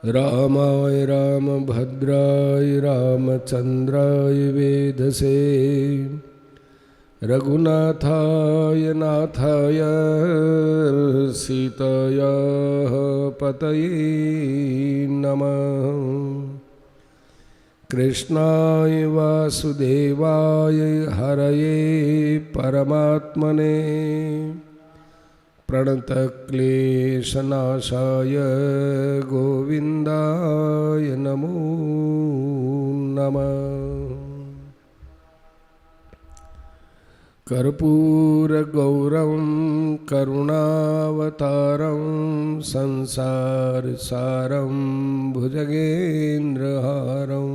रामाय रामभद्राय रामचन्द्राय वेधसे रघुनाथाय नाथाय सीताया पतये नमः। कृष्णाय वासुदेवाय हरये परमात्मने प्रणतक्लेशनाशाय गोविन्दाय नमो नमः। कर्पूरगौरं करुणावतारं संसारसारं भुजगेन्द्रहारं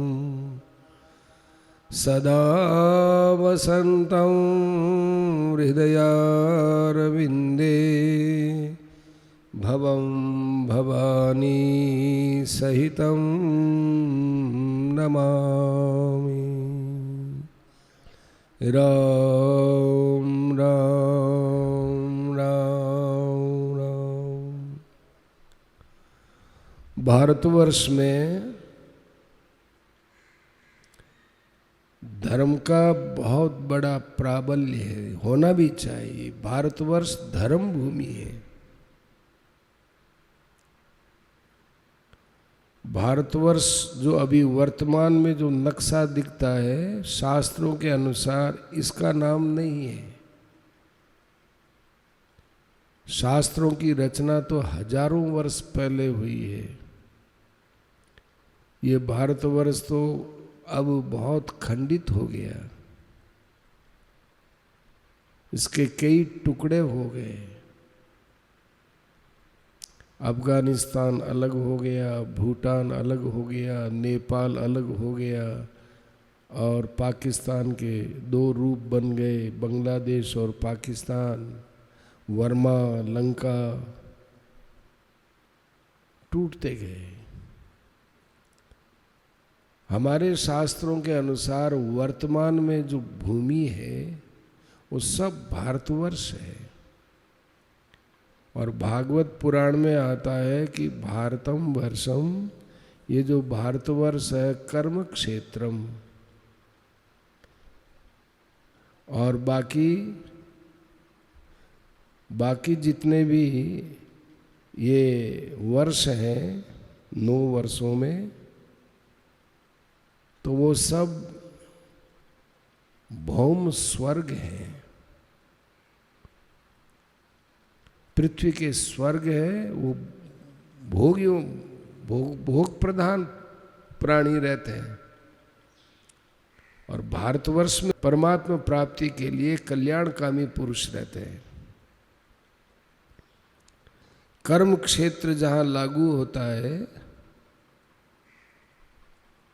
सदा वसन्तं हृदयारविन्दे भवं भवानी सहितं नमामि। राम राम राम राम। भारतवर्ष में धर्म का बहुत बड़ा प्राबल्य है, होना भी चाहिए। भारतवर्ष धर्म भूमि है। भारतवर्ष जो अभी वर्तमान में जो नक्शा दिखता है, शास्त्रों के अनुसार इसका नाम नहीं है। शास्त्रों की रचना तो हजारों वर्ष पहले हुई है। ये भारतवर्ष तो अब बहुत खंडित हो गया, इसके कई टुकड़े हो गए। अफगानिस्तान अलग हो गया, भूटान अलग हो गया, नेपाल अलग हो गया और पाकिस्तान के दो रूप बन गए, बांग्लादेश और पाकिस्तान, वर्मा, लंका टूटते गए। हमारे शास्त्रों के अनुसार वर्तमान में जो भूमि है वो सब भारतवर्ष है। और भागवत पुराण में आता है कि भारतम वर्षम, ये जो भारतवर्ष है कर्म क्षेत्रम, और बाकी जितने भी ये वर्ष हैं 9 वर्षों में, तो वो सब भौम स्वर्ग हैं। पृथ्वी के स्वर्ग है, वो भोग प्रधान प्राणी रहते हैं। और भारतवर्ष में परमात्मा प्राप्ति के लिए कल्याणकामी पुरुष रहते हैं। कर्म क्षेत्र जहाँ लागू होता है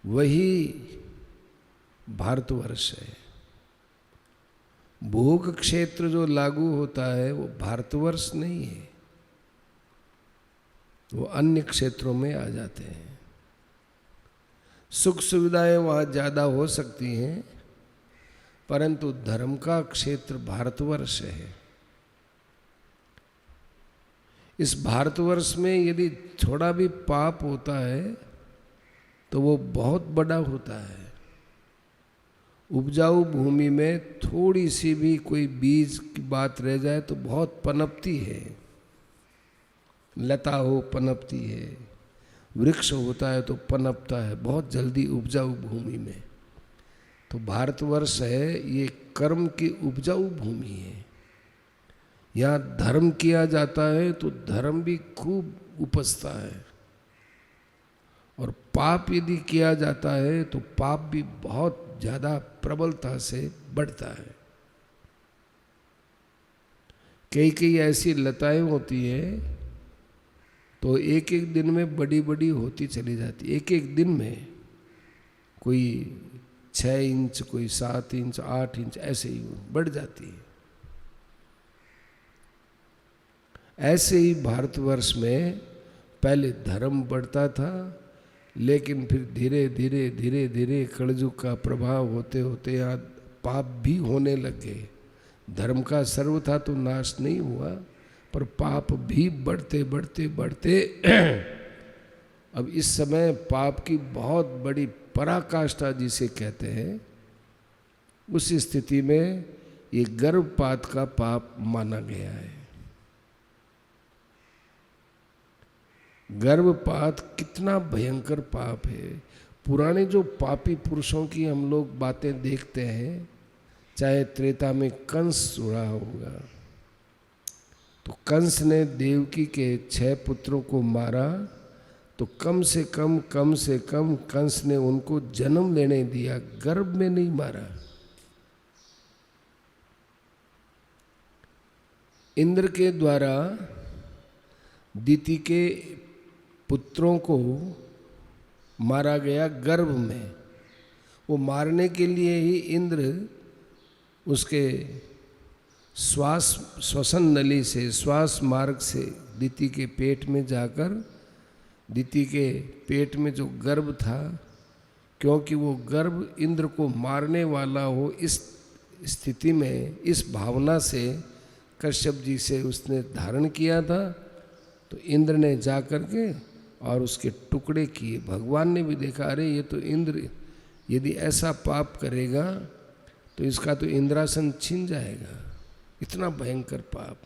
वही भारतवर्ष है। भोग क्षेत्र जो लागू होता है वो भारतवर्ष नहीं है, वो अन्य क्षेत्रों में आ जाते हैं। सुख सुविधाएं वहाँ ज़्यादा हो सकती हैं, परंतु धर्म का क्षेत्र भारतवर्ष है। इस भारतवर्ष में यदि थोड़ा भी पाप होता है तो वो बहुत बड़ा होता है। उपजाऊ भूमि में थोड़ी सी भी कोई बीज की बात रह जाए तो बहुत पनपती है, लता हो पनपती है, वृक्ष होता है तो पनपता है बहुत जल्दी उपजाऊ भूमि में। तो भारतवर्ष है ये कर्म की उपजाऊ भूमि है। यहाँ धर्म किया जाता है तो धर्म भी खूब उपजता है, और पाप यदि किया जाता है तो पाप भी बहुत ज़्यादा प्रबलता से बढ़ता है। कई ऐसी लताएं होती है तो एक एक दिन में बड़ी बड़ी होती चली जाती। एक एक दिन में कोई 6 इंच, कोई 7 इंच, 8 इंच ऐसे ही बढ़ जाती है। ऐसे ही भारतवर्ष में पहले धर्म बढ़ता था, लेकिन फिर धीरे धीरे कलयुग का प्रभाव होते होते यहाँ पाप भी होने लगे। धर्म का सर्वथा तो नाश नहीं हुआ, पर पाप भी बढ़ते बढ़ते बढ़ते अब इस समय पाप की बहुत बड़ी पराकाष्ठा जिसे कहते हैं, उस स्थिति में ये गर्भपात का पाप माना गया है। गर्भपात कितना भयंकर पाप है। पुराने जो पापी पुरुषों की हम लोग बातें देखते हैं, चाहे त्रेता में कंस सुना होगा, तो कंस ने देवकी के 6 पुत्रों को मारा, तो कम से कम कंस ने उनको जन्म लेने दिया, गर्भ में नहीं मारा। इंद्र के द्वारा दिति के पुत्रों को मारा गया गर्भ में। वो मारने के लिए ही इंद्र उसके श्वसन नली से, श्वास मार्ग से दिति के पेट में जाकर, दिति के पेट में जो गर्भ था, क्योंकि वो गर्भ इंद्र को मारने वाला हो, इस स्थिति में, इस भावना से कश्यप जी से उसने धारण किया था। तो इंद्र ने जा कर के और उसके टुकड़े किए। भगवान ने भी देखा, अरे ये तो इंद्र यदि ऐसा पाप करेगा तो इसका तो इंद्रासन छिन जाएगा, इतना भयंकर पाप।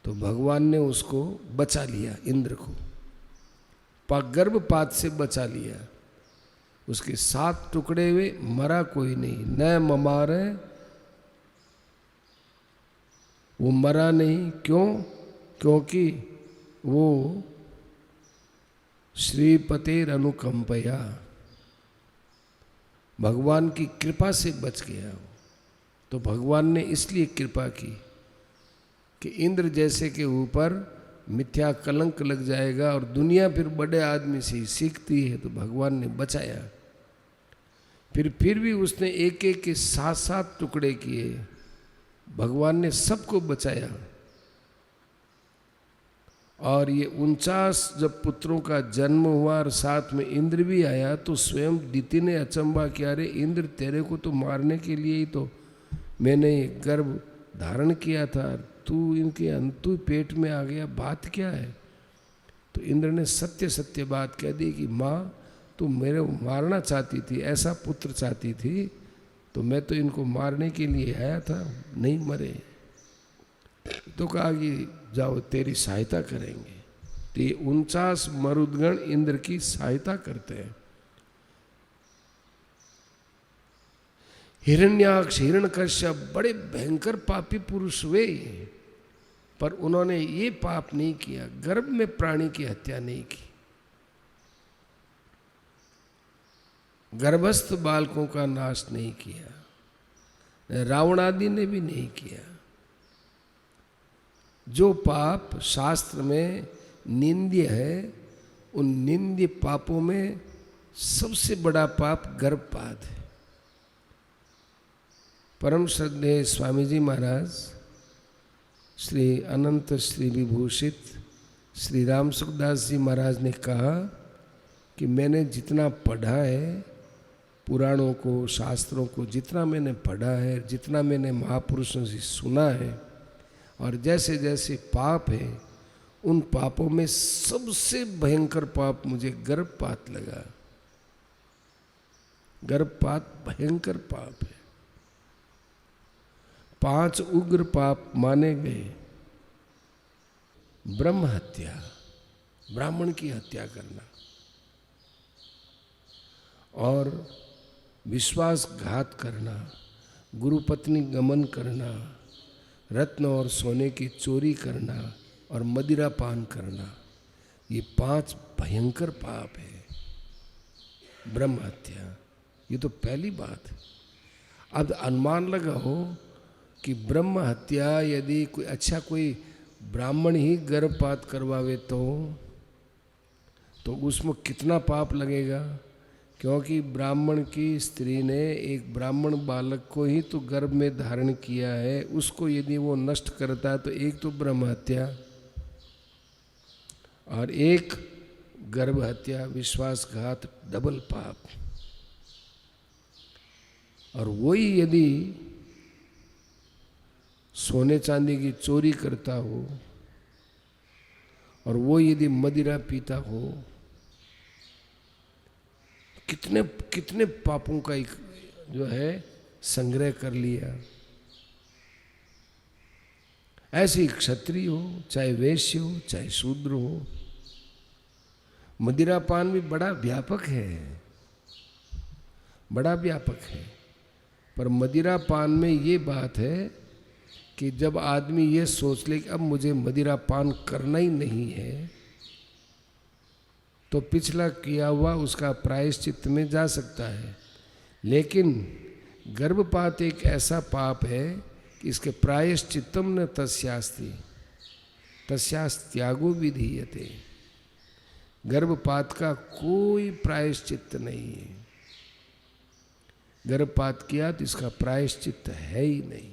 तो भगवान ने उसको बचा लिया, इंद्र को गर्भपात से बचा लिया। उसके 7 टुकड़े हुए, मरा कोई नहीं, न ममार है, वो मरा नहीं। क्यों? क्योंकि वो श्रीपतेर अनुकंपया, भगवान की कृपा से बच गया। तो भगवान ने इसलिए कृपा की कि इंद्र जैसे के ऊपर मिथ्या कलंक लग जाएगा और दुनिया फिर बड़े आदमी से ही सीखती है, तो भगवान ने बचाया। फिर भी उसने एक एक के 7 टुकड़े किए, भगवान ने सबको बचाया। और ये 49 जब पुत्रों का जन्म हुआ और साथ में इंद्र भी आया, तो स्वयं दिति ने अचंबा किया, अरे इंद्र तेरे को तो मारने के लिए ही तो मैंने गर्भ धारण किया था, तू इनके अंतु पेट में आ गया, बात क्या है? तो इंद्र ने सत्य बात कह दी कि माँ तू मेरे मारना चाहती थी, ऐसा पुत्र चाहती थी, तो मैं तो इनको मारने के लिए आया था, नहीं मरे। तो कहा कि जाओ तेरी सहायता करेंगे। तो ये 49 मरुदगण इंद्र की सहायता करते हैं। हिरण्याक्ष, हिरण्यकश्यप बड़े भयंकर पापी पुरुष हुए, पर उन्होंने ये पाप नहीं किया, गर्भ में प्राणी की हत्या नहीं की, गर्भस्थ बालकों का नाश नहीं किया, रावण आदि ने भी नहीं किया। जो पाप शास्त्र में निंद्य है, उन निंद्य पापों में सबसे बड़ा पाप गर्भपात है। परम श्रद्धेय स्वामी जी महाराज श्री अनंत श्री विभूषित श्री राम सुखदास जी महाराज ने कहा कि मैंने जितना पढ़ा है, पुराणों को, शास्त्रों को जितना मैंने पढ़ा है, जितना मैंने महापुरुषों से सुना है, और जैसे जैसे पाप है, उन पापों में सबसे भयंकर पाप मुझे गर्भपात लगा। गर्भपात भयंकर पाप है। 5 उग्र पाप माने गए। ब्रह्म हत्या, ब्राह्मण की हत्या करना, और विश्वासघात करना, गुरुपत्नी गमन करना, रत्न और सोने की चोरी करना और मदिरा पान करना, ये 5 भयंकर पाप है। ब्रह्म हत्या, ये तो पहली बात है। अब अनुमान लगाओ कि ब्रह्म हत्या यदि कोई ब्राह्मण ही गर्भपात करवावे तो उसमें कितना पाप लगेगा? क्योंकि ब्राह्मण की स्त्री ने एक ब्राह्मण बालक को ही तो गर्भ में धारण किया है, उसको यदि वो नष्ट करता है तो एक तो ब्रह्म हत्या और एक गर्भ हत्या, विश्वासघात, डबल पाप। और वही यदि सोने चांदी की चोरी करता हो और वो यदि मदिरा पीता हो कितने कितने पापों का एक जो है संग्रह कर लिया। ऐसे ही क्षत्रिय हो, चाहे वैश्य हो, चाहे शूद्र हो, मदिरापान भी बड़ा व्यापक है, बड़ा व्यापक है। पर मदिरापान में ये बात है कि जब आदमी ये सोच ले कि अब मुझे मदिरापान करना ही नहीं है, तो पिछला किया हुआ उसका प्रायश्चित्त में जा सकता है। लेकिन गर्भपात एक ऐसा पाप है कि इसके प्रायश्चित्तम न तस्यास्ति तस्यास्त्यागो विधीयते। गर्भपात का कोई प्रायश्चित्त नहीं है। गर्भपात किया तो इसका प्रायश्चित्त है ही नहीं।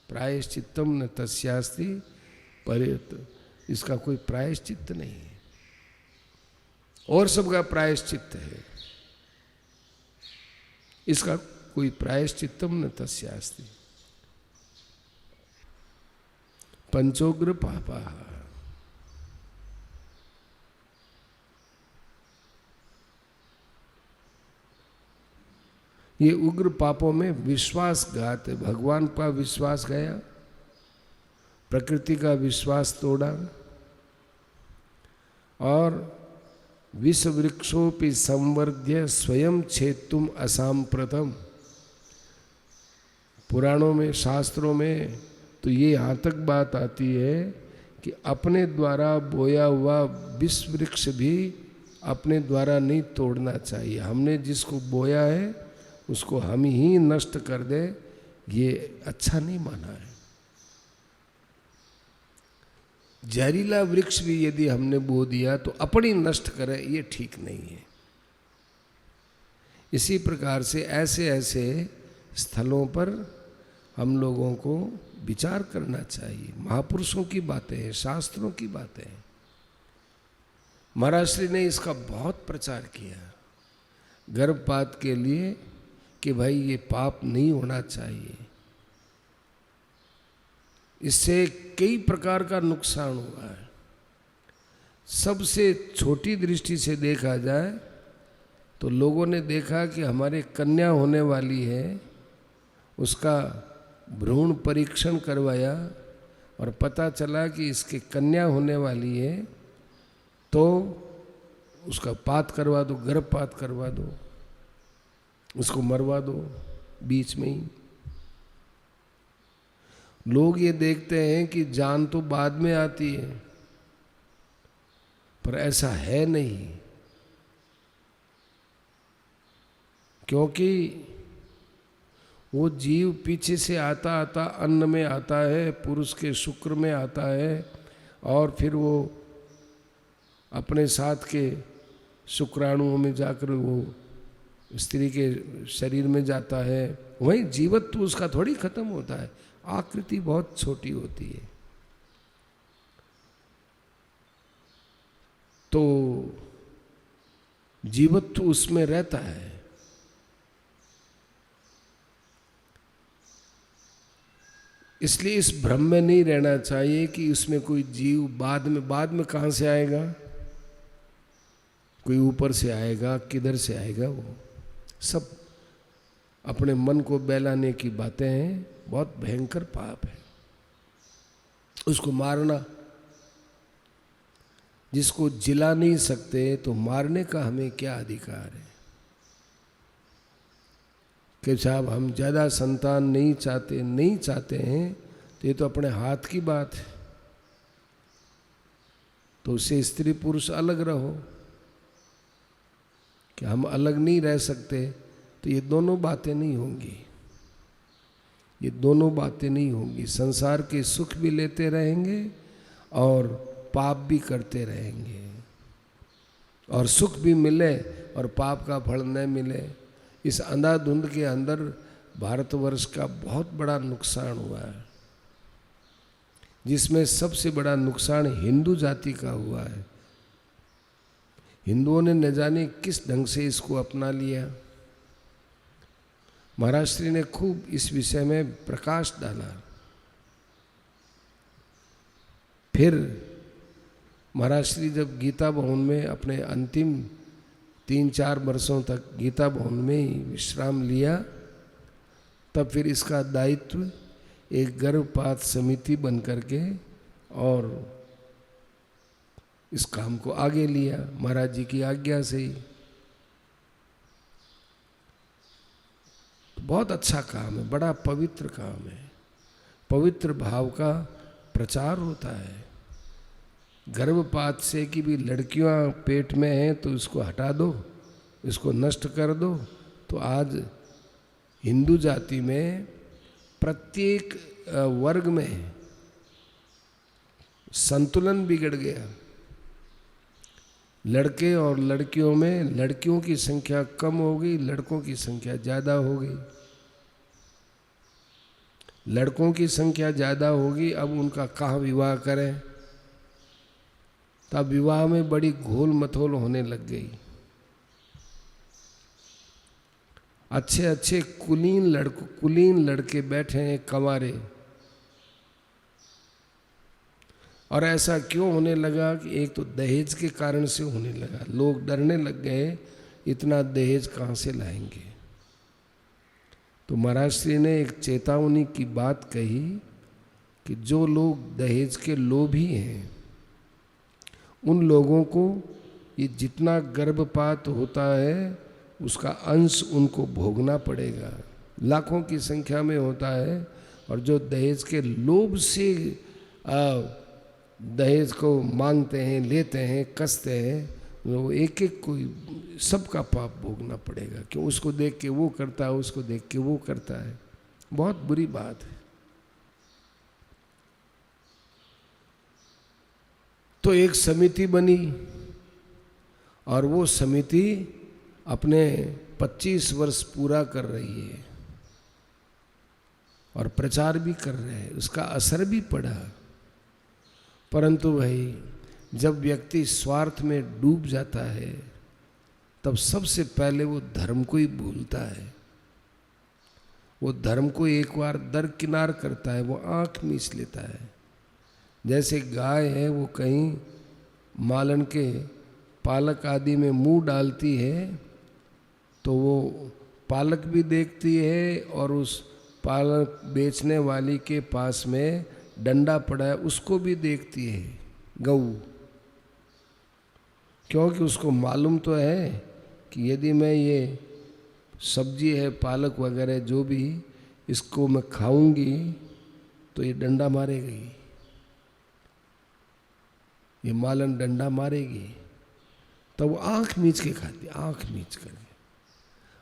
प्रायश्चित्तम न तस्यास्ति, पर इसका कोई प्रायश्चित्त नहीं है, और सबका प्रायश्चित्त है, इसका कोई प्रायश्चित्तम न तस्यास्ति। पंचोग्र पापा, ये उग्र पापों में विश्वासघात है। भगवान का विश्वास गया, प्रकृति का विश्वास तोड़ा, और विष वृक्षोपि संवर्ध्य स्वयं छेत्तुम असाम्प्रतम। पुराणों में, शास्त्रों में तो ये यहाँ तक बात आती है कि अपने द्वारा बोया हुआ विष वृक्ष भी अपने द्वारा नहीं तोड़ना चाहिए। हमने जिसको बोया है उसको हम ही नष्ट कर दे, ये अच्छा नहीं माना है। जहरीला वृक्ष भी यदि हमने बो दिया तो अपनी नष्ट करे, ये ठीक नहीं है। इसी प्रकार से ऐसे ऐसे स्थलों पर हम लोगों को विचार करना चाहिए। महापुरुषों की बातें हैं, शास्त्रों की बातें हैं। महाराज श्री ने इसका बहुत प्रचार किया गर्भपात के लिए कि भाई ये पाप नहीं होना चाहिए। इससे कई प्रकार का नुकसान हुआ है। सबसे छोटी दृष्टि से देखा जाए तो लोगों ने देखा कि हमारे कन्या होने वाली है, उसका भ्रूण परीक्षण करवाया और पता चला कि इसके कन्या होने वाली है, तो उसका पात करवा दो, गर्भपात करवा दो, उसको मरवा दो बीच में ही। लोग ये देखते हैं कि जान तो बाद में आती है, पर ऐसा है नहीं। क्योंकि वो जीव पीछे से आता आता अन्न में आता है, पुरुष के शुक्र में आता है, और फिर वो अपने साथ के शुक्राणुओं में जाकर वो स्त्री के शरीर में जाता है। वहीं जीवत्व उसका थोड़ी खत्म होता है, आकृति बहुत छोटी होती है। तो जीवत्व उसमें रहता है। इसलिए इस भ्रम में नहीं रहना चाहिए कि उसमें कोई जीव बाद में कहाँ से आएगा, कोई ऊपर से आएगा, किधर से आएगा। वो सब अपने मन को बहलाने की बातें हैं, बहुत भयंकर पाप है। उसको मारना, जिसको जिला नहीं सकते तो मारने का हमें क्या अधिकार है। कि साहब हम ज़्यादा संतान नहीं चाहते हैं, तो ये तो अपने हाथ की बात है। तो उससे स्त्री पुरुष अलग रहो। कि हम अलग नहीं रह सकते, तो ये दोनों बातें नहीं होंगी, ये दोनों बातें नहीं होंगी। संसार के सुख भी लेते रहेंगे और पाप भी करते रहेंगे, और सुख भी मिले और पाप का फल न मिले। इस अंधाधुंध के अंदर भारतवर्ष का बहुत बड़ा नुकसान हुआ है, जिसमें सबसे बड़ा नुकसान हिंदू जाति का हुआ है। हिंदुओं ने न जाने किस ढंग से इसको अपना लिया। महाराज श्री ने खूब इस विषय में प्रकाश डाला। फिर महाराज श्री जब गीता भवन में अपने अंतिम 3-4 वर्षों तक गीता भवन में ही विश्राम लिया। तब फिर इसका दायित्व एक गर्भपात समिति बन करके और इस काम को आगे लिया महाराज जी की आज्ञा से ही। बहुत अच्छा काम है, बड़ा पवित्र काम है। पवित्र भाव का प्रचार होता है। गर्भपात से कि भी लड़कियां पेट में हैं तो इसको हटा दो, इसको नष्ट कर दो। तो आज हिंदू जाति में प्रत्येक वर्ग में संतुलन बिगड़ गया। लड़के और लड़कियों में लड़कियों की संख्या कम हो गई, लड़कों की संख्या ज़्यादा हो गई। लड़कों की संख्या ज़्यादा होगी, अब उनका कहाँ विवाह करें। तब विवाह में बड़ी घोल मथोल होने लग गई। अच्छे अच्छे कुलीन लड़के बैठे हैं कंवारे। और ऐसा क्यों होने लगा कि एक तो दहेज के कारण से होने लगा। लोग डरने लग गए इतना दहेज कहाँ से लाएंगे। तो महाराज श्री ने एक चेतावनी की बात कही कि जो लोग दहेज के लोभी हैं उन लोगों को ये जितना गर्भपात होता है उसका अंश उनको भोगना पड़ेगा। लाखों की संख्या में होता है। और जो दहेज के लोभ से दहेज को मांगते हैं, लेते हैं, कसते हैं, वो एक एक कोई सबका पाप भोगना पड़ेगा। क्यों? उसको देख के वो करता है, उसको देख के वो करता है। बहुत बुरी बात है। तो एक समिति बनी और वो समिति अपने 25 वर्ष पूरा कर रही है और प्रचार भी कर रहे हैं, उसका असर भी पड़ा। परंतु भाई जब व्यक्ति स्वार्थ में डूब जाता है तब सबसे पहले वो धर्म को ही भूलता है। वो धर्म को एक बार दरकिनार करता है, वो आंख मीच लेता है। जैसे गाय है, वो कहीं मालन के पालक आदि में मुंह डालती है तो वो पालक भी देखती है और उस पालक बेचने वाली के पास में डंडा पड़ा है उसको भी देखती है गऊ। क्योंकि उसको मालूम तो है कि यदि मैं ये सब्जी है पालक वगैरह जो भी इसको मैं खाऊंगी तो ये डंडा मारेगी, ये मालन डंडा मारेगी। तो वो आँख मीच के खाती, आँख मीच कर।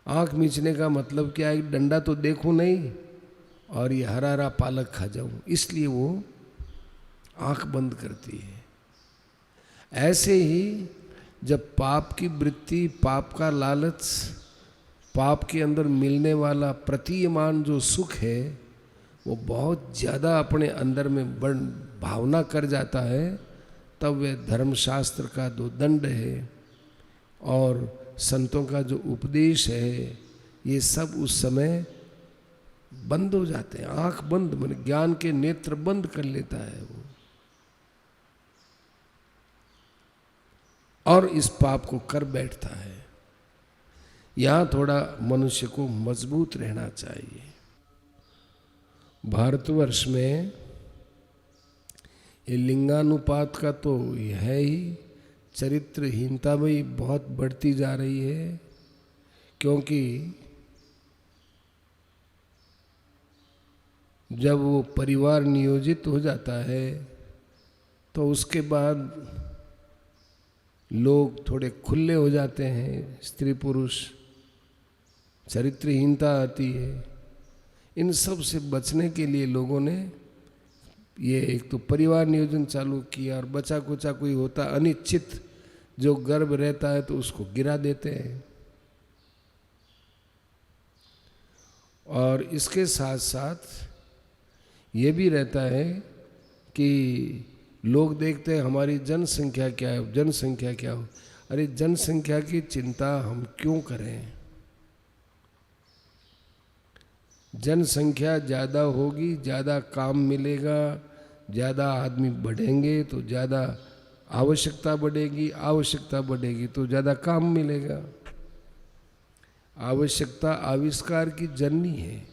आँख मीचने का मतलब क्या है? डंडा तो देखूं नहीं और ये हरा हरा पालक खा जाऊं, इसलिए वो आँख बंद करती है। ऐसे ही जब पाप की वृत्ति, पाप का लालच, पाप के अंदर मिलने वाला प्रतीयमान जो सुख है वो बहुत ज़्यादा अपने अंदर में बड़ भावना कर जाता है, तब वह धर्मशास्त्र का जो दंड है और संतों का जो उपदेश है ये सब उस समय बंद हो जाते हैं। आंख बंद, माने ज्ञान के नेत्र बंद कर लेता है वो, और इस पाप को कर बैठता है। यहाँ थोड़ा मनुष्य को मजबूत रहना चाहिए। भारतवर्ष में ये लिंगानुपात का तो ये है ही, चरित्रहीनता भी बहुत बढ़ती जा रही है। क्योंकि जब वो परिवार नियोजित हो जाता है तो उसके बाद लोग थोड़े खुले हो जाते हैं, स्त्री पुरुष, चरित्रहीनता आती है। इन सब से बचने के लिए लोगों ने ये एक तो परिवार नियोजन चालू किया, और बचा कुचा कोई होता अनिश्चित जो गर्भ रहता है तो उसको गिरा देते हैं। और इसके साथ साथ ये भी रहता है कि लोग देखते हैं हमारी जनसंख्या क्या है, जनसंख्या क्या हो। अरे जनसंख्या की चिंता हम क्यों करें? जनसंख्या ज़्यादा होगी, ज़्यादा काम मिलेगा, ज़्यादा आदमी बढ़ेंगे तो ज़्यादा आवश्यकता बढ़ेगी, आवश्यकता बढ़ेगी तो ज़्यादा काम मिलेगा। आवश्यकता आविष्कार की जननी है।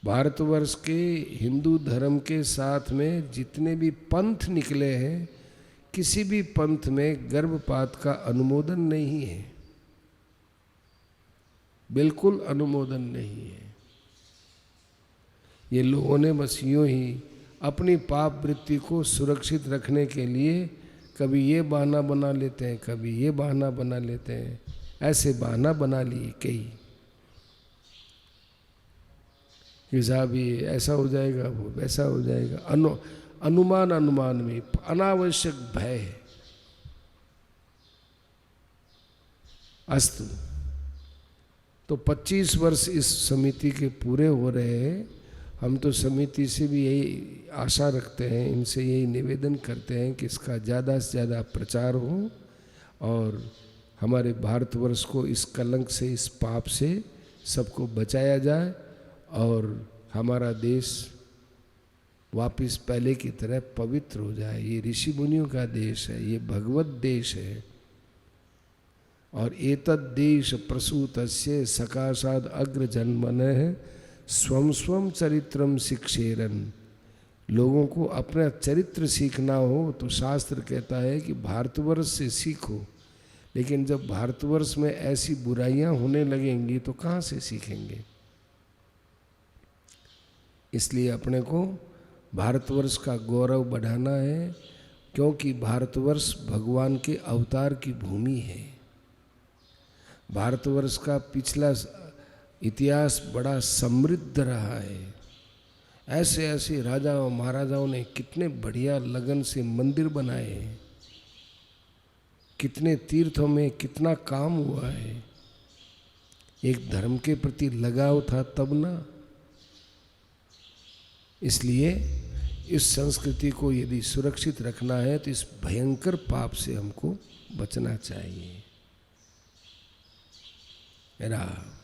भारतवर्ष के हिंदू धर्म के साथ में जितने भी पंथ निकले हैं, किसी भी पंथ में गर्भपात का अनुमोदन नहीं है, बिल्कुल अनुमोदन नहीं है। ये लोगों ने बस यूं ही अपनी पाप वृत्ति को सुरक्षित रखने के लिए कभी ये बहाना बना लेते हैं, कभी ये बहाना बना लेते हैं। ऐसे बहाना बना लिए कई कि साहब ये ऐसा हो जाएगा, वो वैसा हो जाएगा। अनुमान में अनावश्यक भय। अस्तु, तो 25 वर्ष इस समिति के पूरे हो रहे हैं। हम तो समिति से भी यही आशा रखते हैं, इनसे यही निवेदन करते हैं कि इसका ज़्यादा से ज़्यादा प्रचार हो और हमारे भारतवर्ष को इस कलंक से, इस पाप से सबको बचाया जाए और हमारा देश वापस पहले की तरह पवित्र हो जाए। ये ऋषि मुनियों का देश है, ये भगवत देश है। और एतद् देश प्रसूतस्य सकाशाद अग्र जन्मनः स्वम स्वम चरित्रम शिक्षेरन। लोगों को अपना चरित्र सीखना हो तो शास्त्र कहता है कि भारतवर्ष से सीखो, लेकिन जब भारतवर्ष में ऐसी बुराइयां होने लगेंगी तो कहाँ से सीखेंगे। इसलिए अपने को भारतवर्ष का गौरव बढ़ाना है, क्योंकि भारतवर्ष भगवान के अवतार की भूमि है। भारतवर्ष का पिछला इतिहास बड़ा समृद्ध रहा है। ऐसे ऐसे राजाओं महाराजाओं ने कितने बढ़िया लगन से मंदिर बनाए हैं, कितने तीर्थों में कितना काम हुआ है। एक धर्म के प्रति लगाव था तब ना। इसलिए इस संस्कृति को यदि सुरक्षित रखना है तो इस भयंकर पाप से हमको बचना चाहिए। राम।